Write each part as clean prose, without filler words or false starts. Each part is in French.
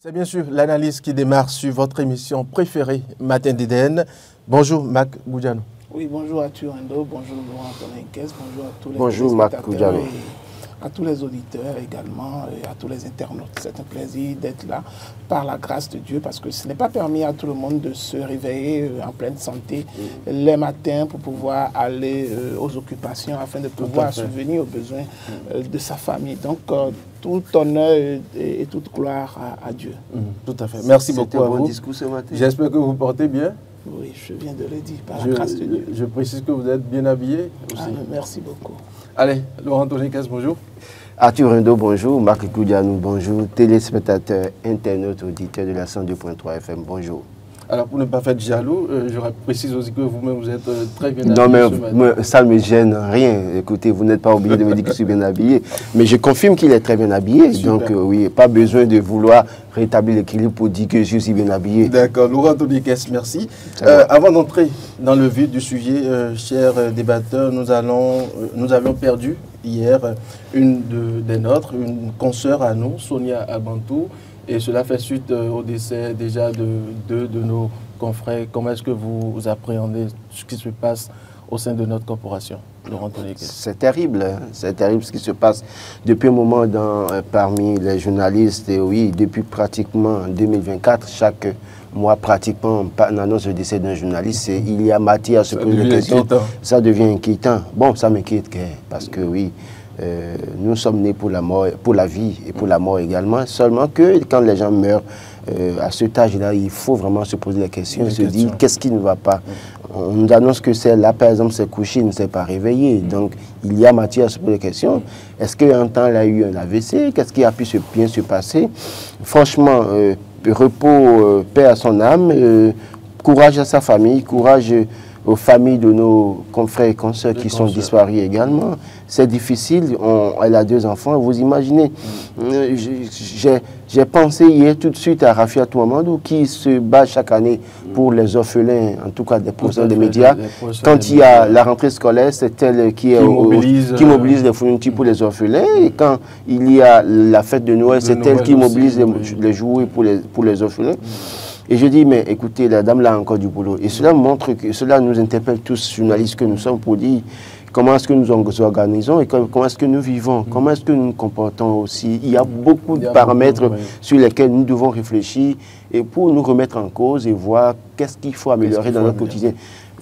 C'est bien sûr l'analyse qui démarre sur votre émission préférée, Matin d'Éden. Bonjour, Mac Goudjano. Oui, bonjour à Turando, bonjour Laurent Antonin Kess, bonjour à tous les bonjour, Mac Goudjano. À tous les auditeurs également et à tous les internautes. C'est un plaisir d'être là par la grâce de Dieu parce que ce n'est pas permis à tout le monde de se réveiller en pleine santé les matins pour pouvoir aller aux occupations afin de pouvoir subvenir aux besoins de sa famille. Donc, tout honneur et toute gloire à Dieu. Tout à fait. Merci beaucoup à vous. Discours ce matin. J'espère que vous portez bien. Oui, je viens de le dire, par la grâce de Dieu. Je précise que vous êtes bien habillé aussi. Merci beaucoup. Allez, Laurent Antonin Kess, bonjour. Arthur Rindo, bonjour. Marc Goudjano, bonjour. Téléspectateurs, internautes, auditeurs de la 102.3 FM, bonjour. Alors, pour ne pas faire jaloux, je précise aussi que vous-même, vous êtes très bien habillé. Non, mais ça ne me gêne rien. Écoutez, vous n'êtes pas obligé de me dire que je suis bien habillé. Mais je confirme qu'il est très bien habillé. Super. Donc, oui, pas besoin de vouloir rétablir l'équilibre pour dire que je suis bien habillé. D'accord. Laurent Antonin Kess, merci. Avant d'entrer dans le vif du sujet, chers débatteurs, nous avions perdu hier une des nôtres, une consoeur à nous, Sonia Abantou. Et cela fait suite au décès déjà de deux de nos confrères. Comment est-ce que vous appréhendez ce qui se passe au sein de notre corporation, Laurent Antonin Kess? C'est terrible, hein? C'est terrible ce qui se passe depuis un moment parmi les journalistes. Et oui, depuis pratiquement 2024, chaque mois pratiquement, on annonce le décès d'un journaliste. Il y a matière à se poser des questions. Ça devient inquiétant. Bon, ça m'inquiète parce que oui, nous sommes nés pour la mort, pour la vie et pour la mort également. Seulement que quand les gens meurent à cet âge-là, il faut vraiment se poser la question et se dire qu'est-ce qui ne va pas. On nous annonce que celle-là, par exemple, s'est couchée, il ne s'est pas réveillé. Donc, il y a matière à se poser la question. Est-ce qu'un temps, elle a eu un AVC? Qu'est-ce qui a pu bien se passer? Franchement, repos, paix à son âme, courage à sa famille, courage aux familles de nos confrères et consoeurs qui sont disparus également. C'est difficile, elle a 2 enfants, vous imaginez. J'ai pensé hier tout de suite à Rafia Touamadou qui se bat chaque année pour les orphelins, en tout cas des professeurs des médias. Quand il y a la rentrée scolaire, c'est elle qui mobilise les fournitures pour les orphelins. Et quand il y a la fête de Noël, c'est elle qui mobilise les jouets pour les orphelins. Et je dis, mais écoutez, la dame là a encore du boulot. Et cela montre que cela nous interpelle tous, journalistes que nous sommes, pour dire comment est-ce que nous nous organisons et comment est-ce que nous vivons, comment est-ce que nous nous comportons aussi. Il y a beaucoup de paramètres sur lesquels nous devons réfléchir et pour nous remettre en cause et voir qu'est-ce qu'il faut améliorer dans notre quotidien.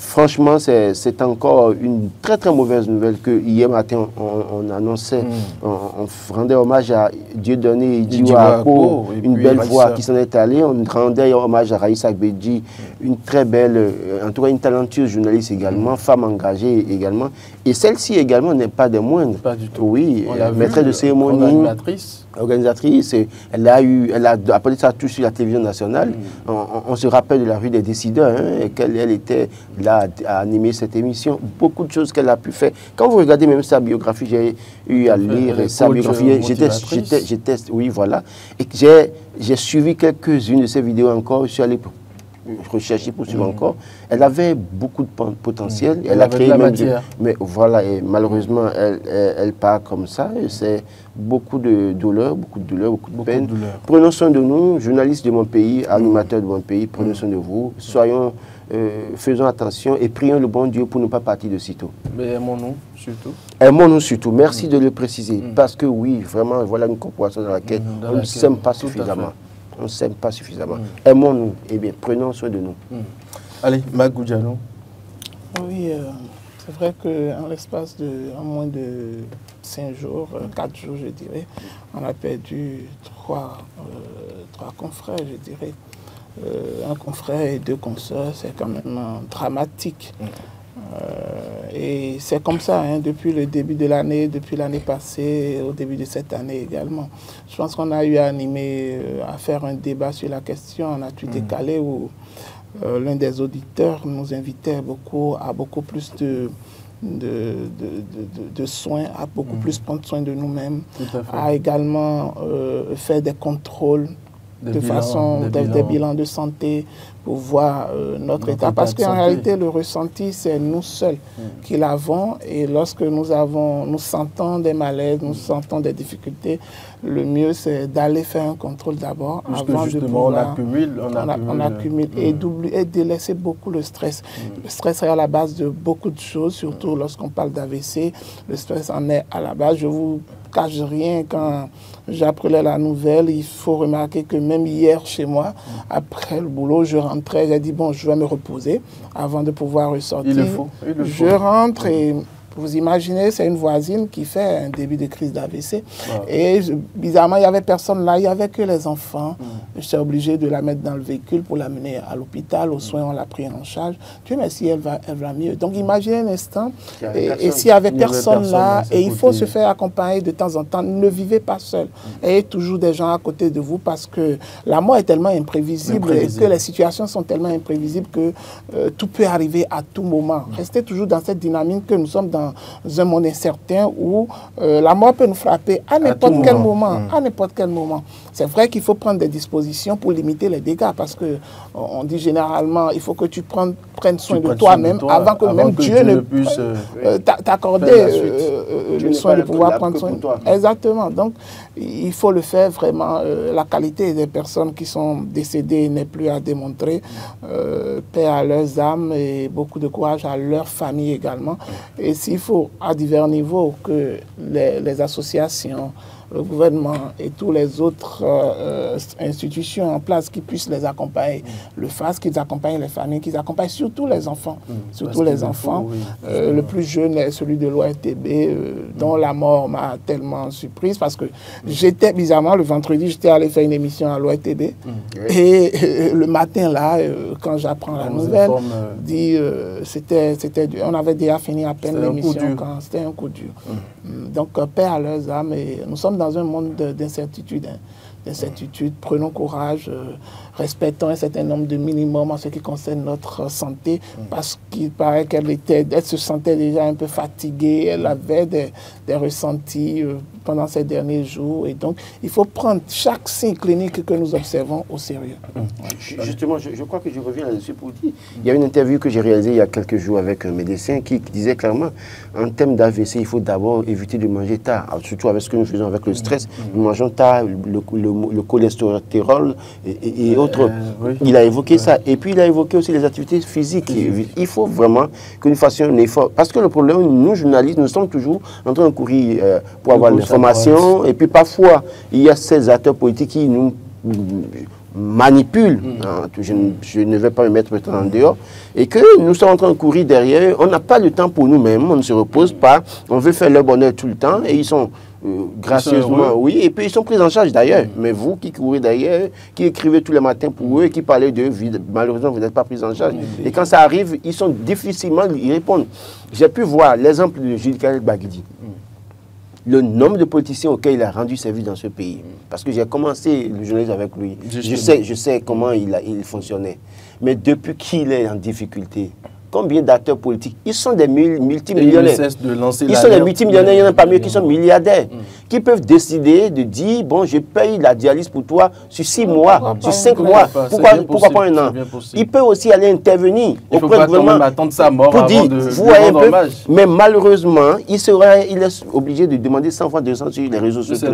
Franchement, c'est encore une très très mauvaise nouvelle que hier matin on annonçait, on rendait hommage à Dieudonné Idiouako, une belle voix qui s'en est allée. On rendait hommage à Raïssa Akbedji, une très belle, en tout cas une talentueuse journaliste également, femme engagée également. Et celle-ci également n'est pas des moindres. Pas du tout. Oui, maîtresse de cérémonie. Organisatrice, elle a appelé ça tout sur la télévision nationale. On se rappelle de la rue des décideurs, hein, qu'elle était là à animer cette émission. Beaucoup de choses qu'elle a pu faire. Quand vous regardez même sa biographie, j'ai eu à lire sa biographie. J'étais, oui, voilà. Et j'ai suivi quelques-unes de ses vidéos encore. Je suis allé rechercher pour suivre encore. Elle avait beaucoup de potentiel. Elle a créé la matière. Mais voilà, et malheureusement, elle part comme ça. C'est beaucoup de douleur, beaucoup de peine. Prenons soin de nous, journalistes de mon pays, animateurs de mon pays, prenons soin de vous. Soyons, faisons attention et prions le bon Dieu pour ne pas partir de sitôt. Mais aimons-nous surtout. Aimons-nous surtout. Merci de le préciser. Parce que oui, vraiment, voilà une corporation dans laquelle on ne s'aime pas suffisamment. On ne s'aime pas suffisamment. Aimons-nous. Eh bien, prenons soin de nous. Allez, Mac Goudjano. Oui, c'est vrai qu'en l'espace de moins de 5 jours, 4 jours, je dirais, on a perdu trois confrères, je dirais. Un confrère et 2 consoeurs, c'est quand même dramatique. Et c'est comme ça, hein, depuis le début de l'année, depuis l'année passée, au début de cette année également. Je pense qu'on a eu à animer, à faire un débat sur la question, on a tout décalé où l'un des auditeurs nous invitait à beaucoup plus de soins, à beaucoup plus prendre soin de nous-mêmes, à également faire des contrôles de façon des bilans de santé pour voir notre état. Parce qu'en réalité, le ressenti, c'est nous seuls qui l'avons. Et lorsque nous sentons des malaises, nous sentons des difficultés, le mieux, c'est d'aller faire un contrôle d'abord. Avant de pouvoir, on accumule et de laisser beaucoup le stress. Le stress est à la base de beaucoup de choses, surtout lorsqu'on parle d'AVC. Le stress en est à la base. Je vous cache rien, quand j'apprenais la nouvelle, il faut remarquer que même hier chez moi, après le boulot, je rentrais, j'ai dit bon, je vais me reposer avant de pouvoir ressortir. Il le faut. Je rentre et vous imaginez, c'est une voisine qui fait un début de crise d'AVC. Wow. Et bizarrement, il n'y avait personne là, il n'y avait que les enfants. J'étais obligé de la mettre dans le véhicule pour l'amener à l'hôpital. Aux soins, on l'a pris en charge. Dieu merci, elle va mieux. Donc imaginez un instant, et s'il n'y avait personne là, et il faut se faire accompagner de temps en temps. Ne vivez pas seul. Ayez toujours des gens à côté de vous parce que la mort est tellement imprévisible et que les situations sont tellement imprévisibles que tout peut arriver à tout moment. Restez toujours dans cette dynamique que nous sommes dans un monde incertain où la mort peut nous frapper à n'importe quel moment. À n'importe quel moment. C'est vrai qu'il faut prendre des dispositions pour limiter les dégâts parce que on dit généralement il faut que tu prennes soin de toi-même avant que même Dieu ne puisse t'accorder le soin de pouvoir prendre soin de toi. Exactement. Donc il faut le faire vraiment. La qualité des personnes qui sont décédées n'est plus à démontrer. Paix à leurs âmes et beaucoup de courage à leurs familles également. Et s'il faut à divers niveaux que les associations, le gouvernement et tous les autres institutions en place qui puissent les accompagner, le fassent, qu'ils accompagnent les familles, qu'ils accompagnent surtout les enfants. Surtout les enfants. Le plus jeune est celui de l'ORTB, dont la mort m'a tellement surprise parce que j'étais, bizarrement, le vendredi, j'étais allé faire une émission à l'ORTB et le matin, là, quand j'apprends la nouvelle, on avait déjà fini à peine l'émission, c'était un coup dur. Donc, paix à leurs âmes et nous sommes dans un monde d'incertitude. Prenons courage, respectons un certain nombre de minimums en ce qui concerne notre santé, parce qu'il paraît qu'elle se sentait déjà un peu fatiguée, elle avait des ressentis pendant ces derniers jours, et donc il faut prendre chaque signe clinique que nous observons au sérieux. Justement, je crois que je reviens là-dessus pour dire, il y a une interview que j'ai réalisée il y a quelques jours avec un médecin qui disait clairement, en termes d'AVC, il faut d'abord éviter de manger tard, surtout avec ce que nous faisons avec le stress, nous mangeons tard, le cholestérol et autres. Il a évoqué ça. Et puis, il a évoqué aussi les activités physiques. Il faut vraiment que nous fassions un effort. Parce que le problème, nous, journalistes, nous sommes toujours en train de courir pour avoir l'information. Et puis, parfois, il y a ces acteurs politiques qui nous manipulent. Je ne vais pas me mettre en dehors. Et que nous sommes en train de courir derrière. On n'a pas le temps pour nous-mêmes. On ne se repose pas. On veut faire leur bonheur tout le temps. Et ils sont gracieusement, oui, et puis ils sont pris en charge d'ailleurs. Mais vous qui courez derrière, qui écrivez tous les matins pour eux, qui parlez d'eux, malheureusement vous n'êtes pas pris en charge. Et quand ça arrive, ils sont difficilement, ils répondent. J'ai pu voir l'exemple de Jules Khaled Baguidi. Le nombre de politiciens auxquels il a rendu service dans ce pays. Parce que j'ai commencé le journalisme avec lui. Je sais comment il fonctionnait. Mais depuis qu'il est en difficulté, combien d'acteurs politiques? Ils sont des multimillionnaires. Ils sont des multimillionnaires, il y en a pas mieux qui sont milliardaires. Qui peuvent décider de dire, bon, je paye la dialyse pour toi sur 6 mois, sur 5 mois. Pourquoi pas un an? Il peut aussi aller intervenir auprès du gouvernement attendre sa mort pour dire, vous voyez un peu, mais malheureusement, il est obligé de demander 100 fois 200 sur les réseaux sociaux.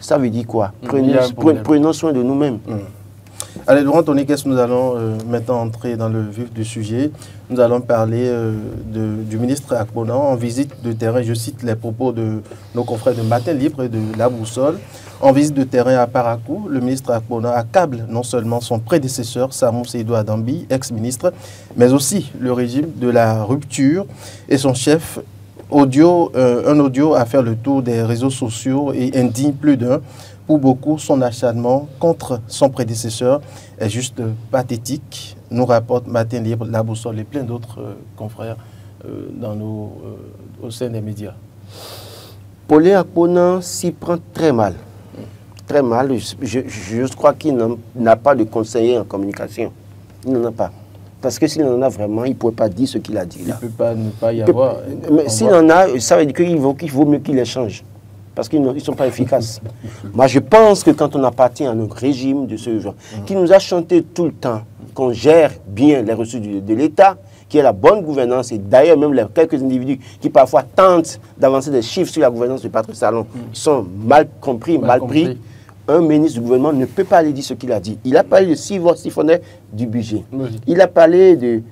Ça veut dire quoi? Prenons soin de nous-mêmes. Allez, Laurent Tony, qu'est-ce que nous allons maintenant entrer dans le vif du sujet? Nous allons parler du ministre Akpona en visite de terrain. Je cite les propos de nos confrères de Matin Libre et de La Boussole. En visite de terrain à Parakou, le ministre Akpona accable non seulement son prédécesseur, Samou Seydou Adambi, ex-ministre, mais aussi le régime de la rupture et son chef. Un audio a fait le tour des réseaux sociaux et indigne plus d'un. Pour beaucoup, son acharnement contre son prédécesseur est juste pathétique, nous rapporte Matin Libre, La Boussole et plein d'autres confrères au sein des médias. Paulin Akpona s'y prend très mal. Très mal. Je crois qu'il n'a pas de conseiller en communication. Il n'en a pas. Parce que s'il en a vraiment, il ne pourrait pas dire ce qu'il a dit là. Il ne peut pas ne pas y avoir. Mais s'il en a, ça veut dire qu'il vaut mieux qu'il échange. parce qu'ils ne sont pas efficaces. Moi, je pense que quand on appartient à un régime de ce genre, qui nous a chanté tout le temps qu'on gère bien les ressources de l'État, qui est la bonne gouvernance, et d'ailleurs même quelques individus qui parfois tentent d'avancer des chiffres sur la gouvernance de Patrice Talon, sont mal compris, mal pris. Un ministre du gouvernement ne peut pas aller dire ce qu'il a dit. Il a parlé de siphonner du budget. Il a parlé de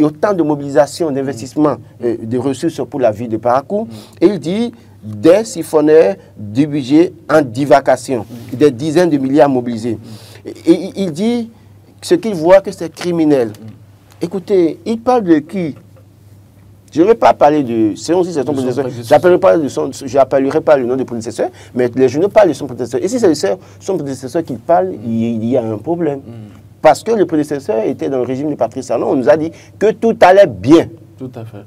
autant de mobilisation, d'investissement, de ressources pour la ville de Parakou. Et il dit des siphonneurs du budget en divacation, des dizaines de milliards mobilisés. Et il dit ce qu'il voit que c'est criminel. Écoutez, il parle de qui? Je ne vais pas parler de... Selon si c'est son prédécesseur, je n'appellerai pas le nom de prédécesseur, mais les journaux parlent de son prédécesseur. Et si c'est son prédécesseur qui parle, il y a un problème. Parce que le prédécesseur était dans le régime de Patrice Talon, on nous a dit que tout allait bien. Tout à fait.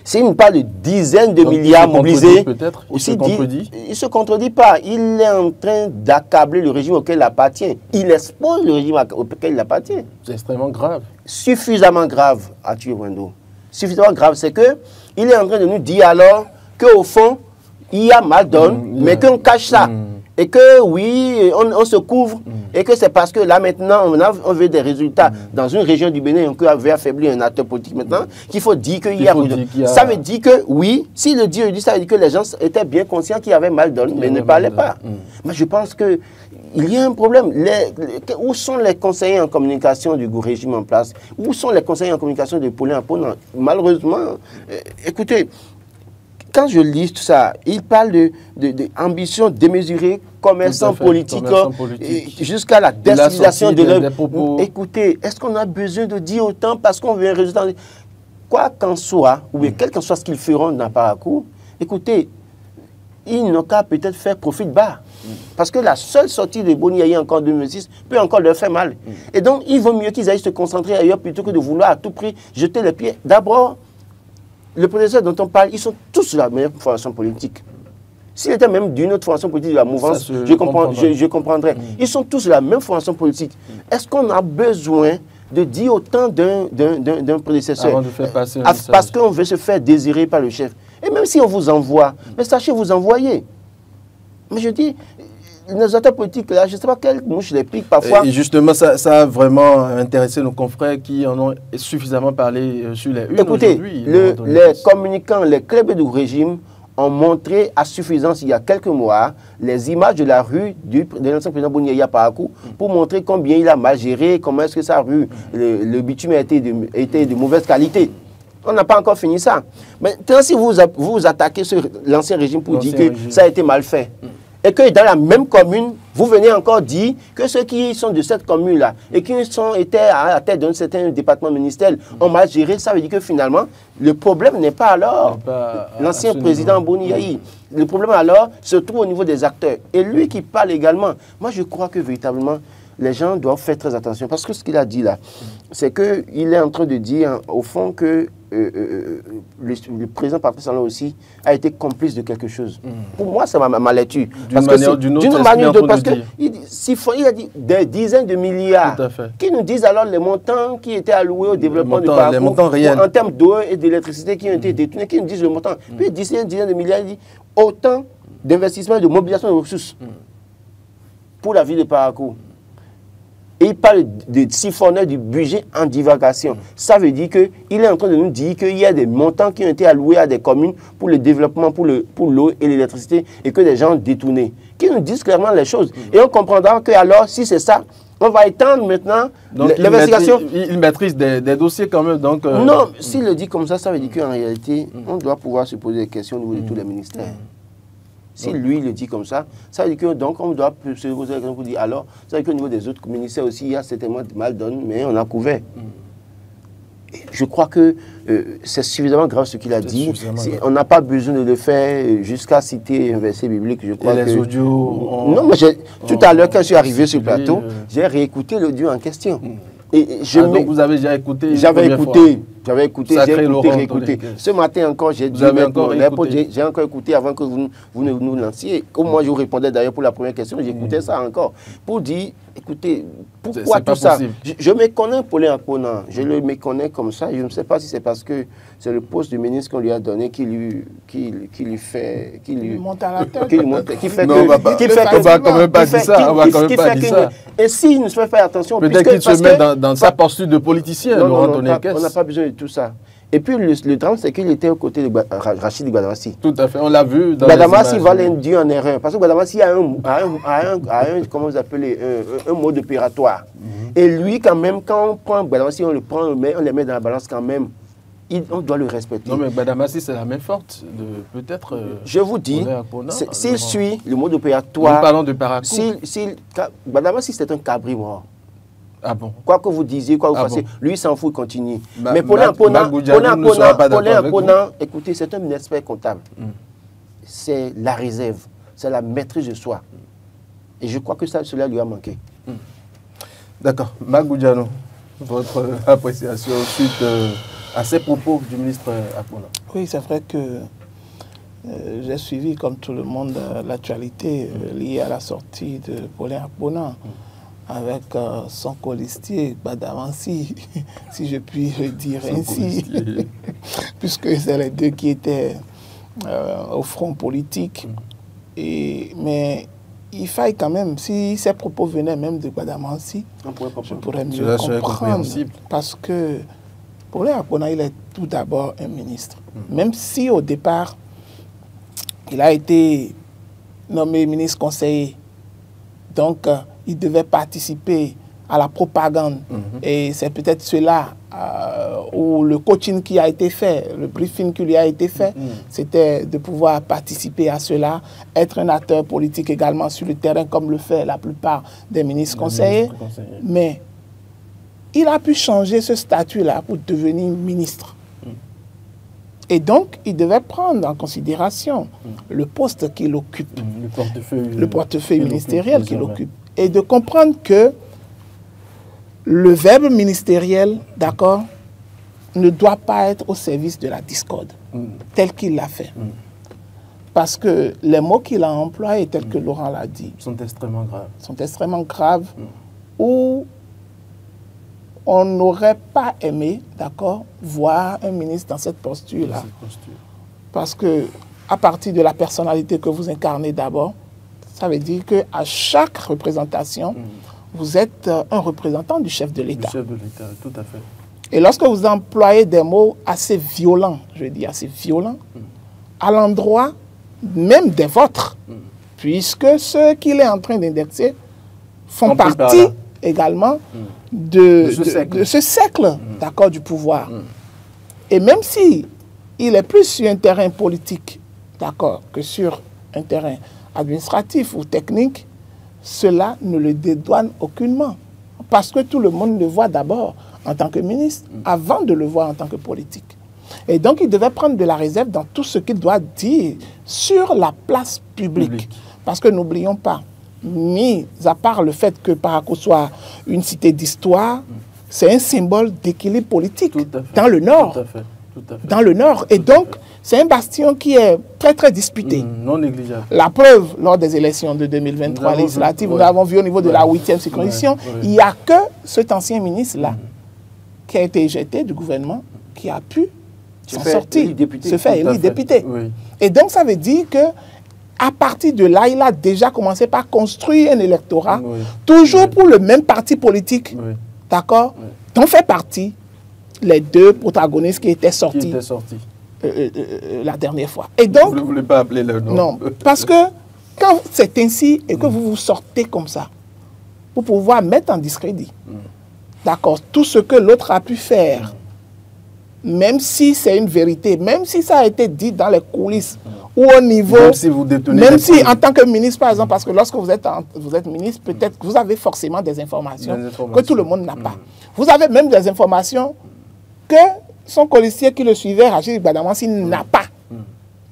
S'il nous parle de dizaines de milliards mobilisés, peut-être, il se contredit. Il ne se contredit pas. Il est en train d'accabler le régime auquel il appartient. Il expose le régime auquel il appartient. C'est extrêmement grave. Suffisamment grave, Arthur Wendo. Suffisamment grave, c'est qu'il est en train de nous dire alors qu'au fond, il y a mal donne, mais qu'on cache ça. Et que oui, on se couvre, et que c'est parce que là maintenant, on veut des résultats dans une région du Bénin, on avait affaibli un acteur politique maintenant, qu'il faut dire qu'il y a... Ça veut dire que oui, si le Dieu dit ça, veut dire que les gens étaient bien conscients qu'il y avait mal donne, mais ne parlaient pas. Mais je pense qu'il y a un problème. Où sont les conseillers en communication du régime en place? Où sont les conseillers en communication de Paulin Aponan? Malheureusement, écoutez, quand je lis tout ça, il parle d'ambition démesurée, commerçants politiques, jusqu'à la déstabilisation de l'œuvre. Écoutez, est-ce qu'on a besoin de dire autant parce qu'on veut un résultat? Quoi qu'en soit, ou quel qu'en soit ce qu'ils feront dans Parakou, écoutez, ils n'ont qu'à peut-être faire profit bas. Parce que la seule sortie de Boniaï encore en 2006 peut encore leur faire mal. Et donc, il vaut mieux qu'ils aillent se concentrer ailleurs plutôt que de vouloir à tout prix jeter les pieds. D'abord, le prédécesseur dont on parle, ils sont tous de la même formation politique. S'il était même d'une autre formation politique de la mouvance, je comprendrais. Ils sont tous de la même formation politique. Est-ce qu'on a besoin de dire autant d'un prédécesseur avant de faire passer parce qu'on veut se faire désirer par le chef? Et même si on vous envoie, mais sachez vous envoyer. Mais je dis, nos acteurs politiques, là, je ne sais pas quelle mouche les pique parfois. Et justement, ça a vraiment intéressé nos confrères qui en ont suffisamment parlé sur les unes. Écoutez, les communicants, les clubs du régime ont montré à suffisance, il y a quelques mois, les images de la rue de l'ancien président Boniaï Parakou pour montrer combien il a mal géré, comment est-ce que sa rue, le bitume a été de mauvaise qualité. On n'a pas encore fini ça. Mais si vous attaquez sur l'ancien régime pour dire que ça a été mal fait, et que dans la même commune, vous venez encore dire que ceux qui sont de cette commune-là et qui étaient à la tête d'un certain département ministériel ont mal géré, ça veut dire que finalement, le problème n'est pas alors l'ancien président Boniaï. Le problème alors se trouve au niveau des acteurs. Et lui qui parle également, moi je crois que véritablement, les gens doivent faire très attention. Parce que ce qu'il a dit là, c'est qu'il est en train de dire au fond que le président Patrice Talon aussi a été complice de quelque chose. Pour moi, c'est ma lecture. D'une manière ou d'une autre, parce qu'il a dit des dizaines de milliards qui nous disent alors les montants qui étaient alloués au développement du parcours, les montants réels en termes d'eau et d'électricité qui ont été détournés, qui nous disent le montant. Puis dizaines de milliards, il dit autant d'investissements et de mobilisation de ressources pour la ville de Parakou. Et il parle de siphonneur du budget en divagation. Ça veut dire qu'il est en train de nous dire qu'il y a des montants qui ont été alloués à des communes pour le développement, pour l'eau et l'électricité, et que des gens ont détourné. Qui nous disent clairement les choses. Et on comprendra que alors, si c'est ça, on va étendre maintenant l'investigation. Il maîtrise des dossiers quand même. Donc, non, s'il le dit comme ça, ça veut dire qu'en réalité, on doit pouvoir se poser des questions au niveau de tous les ministères. Si lui le dit comme ça, ça veut dire que donc on doit se poser la question pour dire alors, ça veut dire qu'au niveau des autres ministères aussi, il y a certainement mal donné, mais on a couvert. Je crois que c'est suffisamment grave ce qu'il a dit. On n'a pas besoin de le faire jusqu'à citer un verset biblique. Je crois les audios. Non, mais tout à l'heure, quand je suis arrivé sur le plateau, j'ai réécouté l'audio en question. Et donc vous avez déjà écouté? J'avais écouté, réécouté. Ce matin encore, j'ai encore écouté avant que vous nous lanciez. Comme moi, je vous répondais d'ailleurs pour la première question, j'écoutais ça encore. Pour dire, écoutez, pourquoi tout ça? Je méconnais Paulin Akpona, je le méconnais comme ça, je ne sais pas si c'est parce que c'est le poste du ministre qu'on lui a donné qui lui fait... Qui lui monte à la tête. Qui fait non, on va quand même pas dire ça. On va quand même pas dire ça. Et s'il ne se fait pas attention... Peut-être qu'il se met dans sa posture de politicien, Laurent Tonekes. On n'a pas besoin de tout ça. Et puis le drame, c'est qu'il était aux côtés de Rachid Gbadamassi. Tout à fait, on l'a vu dans Gbadamassi va l'induire en erreur. Parce que Gbadamassi a un comment vous appelez, un mode opératoire. Et lui, quand même, quand on prend Gbadamassi, on les met dans la balance quand même. On doit le respecter. Non, mais Gbadamassi, c'est la main forte de peut-être... je vous dis, s'il suit le mode opératoire... Nous parlons de Parakou. Gbadamassi, c'est un cabri mort. Ah bon? Quoi que vous disiez, quoi que vous fassiez, lui, il s'en fout, il continue. Mais Paulin Akpona, écoutez, c'est un expert comptable. C'est la réserve, c'est la maîtrise de soi. Et je crois que cela lui a manqué. D'accord. Magoudjano, votre appréciation suite à ces propos du ministre Akpona? Oui, c'est vrai que j'ai suivi, comme tout le monde, l'actualité liée à la sortie de Paulin Akpona. Avec son colistier, Gbadamassi, si je puis le dire ainsi, puisque c'est les deux qui étaient au front politique. Mais il faille quand même, si ces propos venaient même de Gbadamassi, je pourrais mieux comprendre. Parce que Paulin Akpona, il est tout d'abord un ministre. Même si au départ, il a été nommé ministre conseiller. Donc, il devait participer à la propagande. Et c'est peut-être cela où le coaching qui a été fait, le briefing qui lui a été fait, c'était de pouvoir participer à cela, être un acteur politique également sur le terrain, comme le fait la plupart des ministres conseillers. Mais il a pu changer ce statut-là pour devenir ministre. Et donc, il devait prendre en considération le poste qu'il occupe, le portefeuille ministériel qu'il occupe. Et de comprendre que le verbe ministériel, d'accord, ne doit pas être au service de la discorde, tel qu'il l'a fait. Parce que les mots qu'il a employés, tels que Laurent l'a dit, sont extrêmement graves. Sont extrêmement graves, où on n'aurait pas aimé, d'accord, voir un ministre dans cette posture-là. Parce que, à partir de la personnalité que vous incarnez d'abord, ça veut dire qu'à chaque représentation, vous êtes un représentant du chef de l'État. Du chef de l'État, tout à fait. Et lorsque vous employez des mots assez violents, je dis assez violents, à l'endroit même des vôtres, puisque ceux qu'il est en train d'indexer font partie également de ce cercle, d'accord, du pouvoir. Et même si il est plus sur un terrain politique, d'accord, que sur un terrain administratif ou technique, cela ne le dédouane aucunement. Parce que tout le monde le voit d'abord en tant que ministre, avant de le voir en tant que politique. Et donc, il devait prendre de la réserve dans tout ce qu'il doit dire sur la place publique. Parce que n'oublions pas, mis à part le fait que Parakou soit une cité d'histoire, c'est un symbole d'équilibre politique dans le Nord. Tout à fait. Dans le Nord. Et donc, c'est un bastion qui est très, très disputé. Non négligeable. La preuve, lors des élections de 2023 législatives, nous l'avons vu au niveau de la 8e circonscription, il n'y a que cet ancien ministre-là qui a été éjecté du gouvernement, qui a pu s'en sortir, se faire élire député. Et donc, ça veut dire que à partir de là, il a déjà commencé par construire un électorat, toujours pour le même parti politique, d'accord, dont fait partie les deux protagonistes qui étaient sortis, la dernière fois. Et donc, vous ne voulez pas appeler leur nom? Non, parce que quand c'est ainsi et que vous vous sortez comme ça, pour pouvoir mettre en discrédit, d'accord, tout ce que l'autre a pu faire, même si c'est une vérité, même si ça a été dit dans les coulisses, ou au niveau, même si en tant que ministre, par exemple, parce que lorsque vous êtes ministre, peut-être que vous avez forcément des informations que tout le monde n'a pas. Vous avez même des informations que son colistier qui le suivait, Rachid Gbadamassi, n'a pas.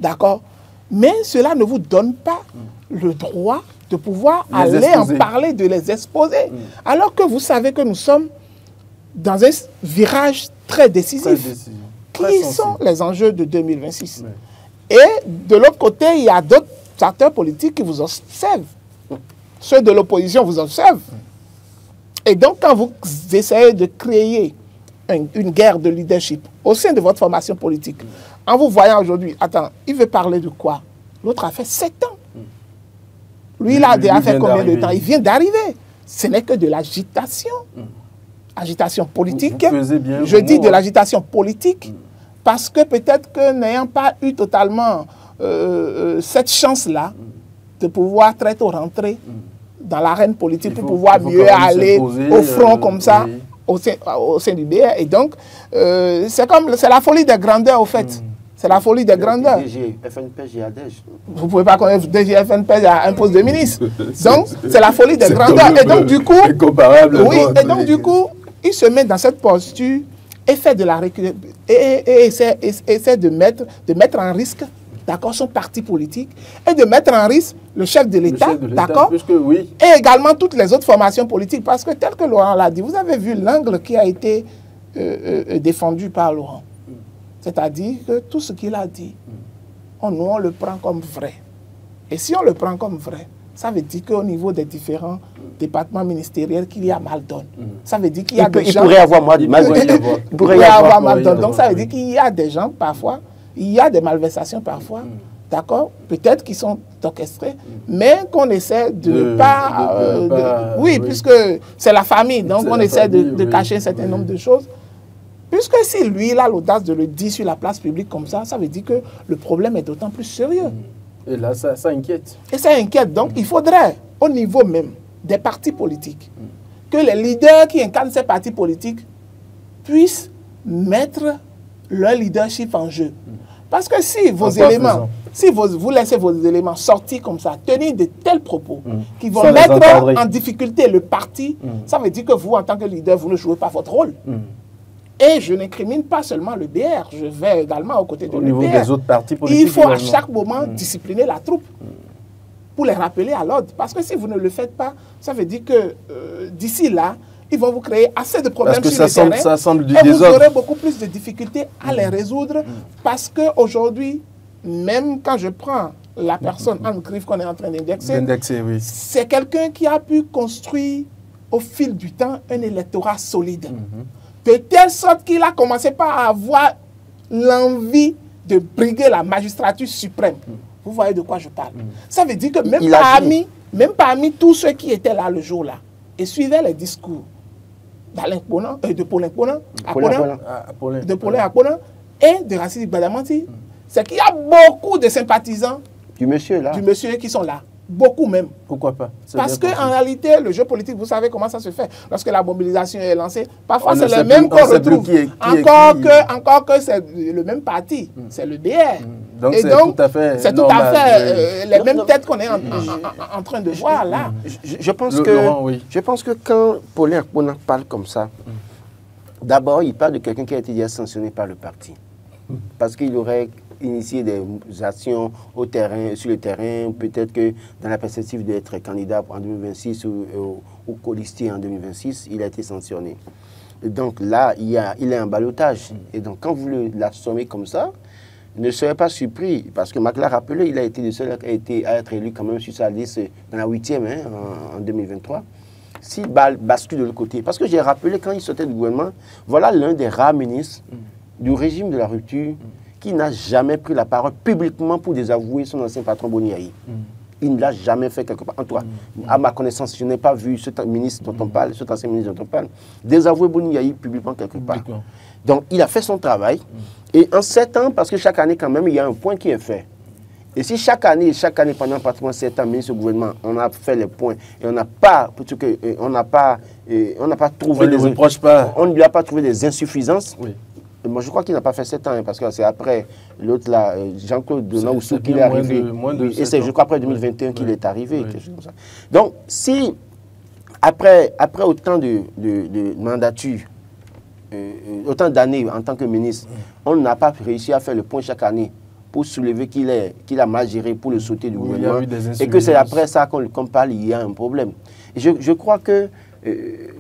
D'accord? Mais cela ne vous donne pas le droit de pouvoir aller en parler, de les exposer. Alors que vous savez que nous sommes dans un virage très décisif. Qui sont les enjeux de 2026? Et de l'autre côté, il y a d'autres acteurs politiques qui vous observent. Ceux de l'opposition vous observent. Et donc, quand vous essayez de créer une guerre de leadership au sein de votre formation politique, en vous voyant aujourd'hui, attends, il veut parler de quoi? L'autre a fait 7 ans. Lui, il a déjà fait combien de temps? Il vient d'arriver. Ce n'est que de l'agitation. Agitation politique. Je dis de l'agitation politique parce que peut-être que n'ayant pas eu totalement cette chance-là de pouvoir très tôt rentrer dans l'arène politique pour pouvoir mieux aller au front comme ça au sein du BR. Et donc, c'est la folie des grandeurs au fait. C'est la folie des grandeurs. DG, FNPJ et ADEJ. Vous ne pouvez pas connaître DG, FNPJ à un poste de ministre. Donc, c'est la folie des grandeurs. Et donc, du coup, oui, et donc, du coup, il se met dans cette posture et fait de la et essaie de mettre en risque, d'accord, son parti politique et de mettre en risque le chef de l'État, d'accord, oui. Et également toutes les autres formations politiques. Parce que tel que Laurent l'a dit, vous avez vu l'angle qui a été défendu par Laurent. C'est-à-dire que tout ce qu'il a dit, nous, on le prend comme vrai. Et si on le prend comme vrai, ça veut dire qu'au niveau des différents départements ministériels, qu'il y a mal donne. Ça veut dire qu'il y a des gens... Il pourrait y avoir mal donne. Donc ça veut dire qu'il y a des gens, parfois, il y a des malversations parfois, d'accord, peut-être qui sont orchestrées, mais qu'on essaie de ne pas... oui, puisque c'est la famille, donc on essaie de cacher un certain nombre de choses. Puisque si lui, il a l'audace de le dire sur la place publique comme ça, ça veut dire que le problème est d'autant plus sérieux. Et là, ça inquiète. Et ça inquiète. Donc, il faudrait, au niveau même des partis politiques, que les leaders qui incarnent ces partis politiques puissent mettre leur leadership en jeu. Parce que si vos éléments, si vous laissez vos éléments sortir comme ça, tenir de tels propos qui vont mettre en difficulté le parti, ça veut dire que vous, en tant que leader, vous ne jouez pas votre rôle. Et je n'incrimine pas seulement le BR, je vais également aux côtés de l'UPR. Au niveau des autres partis politiques. Il faut à chaque moment discipliner la troupe pour les rappeler à l'ordre. Parce que si vous ne le faites pas, ça veut dire que d'ici là, ils vont vous créer assez de problèmes sur le terrain. Ça semble du et désordre. Vous aurez beaucoup plus de difficultés à les résoudre. Parce qu'aujourd'hui, même quand je prends la personne Anne Griff qu'on est en train d'indexer, oui. C'est quelqu'un qui a pu construire au fil du temps un électorat solide. De telle sorte qu'il a commencé par avoir l'envie de briguer la magistrature suprême. Vous voyez de quoi je parle. Ça veut dire que même parmi tous ceux qui étaient là le jour-là et suivaient les discours de Paulin Ponan, de Paulin Akponan et de Racine Badamanti, c'est qu'il y a beaucoup de sympathisants du monsieur qui sont là. Beaucoup même. Pourquoi pas? Parce qu'en réalité, le jeu politique, vous savez comment ça se fait. Lorsque la mobilisation est lancée, parfois c'est le même qu'on retrouve. Encore que c'est le même parti. C'est le BR. Donc c'est tout à fait les mêmes têtes qu'on est en train de voir là. Je pense que quand Paulin Akponan parle comme ça, d'abord, il parle de quelqu'un qui a été déjà sanctionné par le parti. Parce qu'il aurait initier des actions au terrain, sur le terrain, peut-être que dans la perspective d'être candidat en 2026 ou colistier en 2026, il a été sanctionné. Et donc là, il est en ballottage. Et donc quand vous l'assommez comme ça, ne serez pas surpris, parce que Mac l'a rappelé, il a été le seul à être élu quand même sur sa liste dans la 8e en 2023. S'il bascule de l'autre côté, parce que j'ai rappelé quand il sortait du gouvernement, voilà l'un des rares ministres du régime de la rupture qui n'a jamais pris la parole publiquement pour désavouer son ancien patron Boniaï. Il ne l'a jamais fait quelque part. En tout cas, à ma connaissance, je n'ai pas vu cet ministre dont on parle, cet ancien ministre dont on parle, désavouer Boniaï publiquement quelque part. Donc, il a fait son travail. Et en 7 ans, parce que chaque année, quand même, il y a un point qui est fait. Et si chaque année, pendant pratiquement 7 ans, ministre du gouvernement, on a fait les points et on n'a pas trouvé on ne lui a pas trouvé des insuffisances. Oui. Moi, je crois qu'il n'a pas fait 7 ans, parce que c'est après l'autre là, Jean-Claude Denaoussou qui est arrivé. Et c'est, je crois, après 2021 qu'il est arrivé. Quelque chose comme ça. Donc, si après autant de mandatures, autant d'années en tant que ministre, on n'a pas réussi à faire le point chaque année pour soulever qu'il a mal géré pour le sauter du gouvernement, et que c'est après ça qu'on parle, il y a un problème. Et je crois que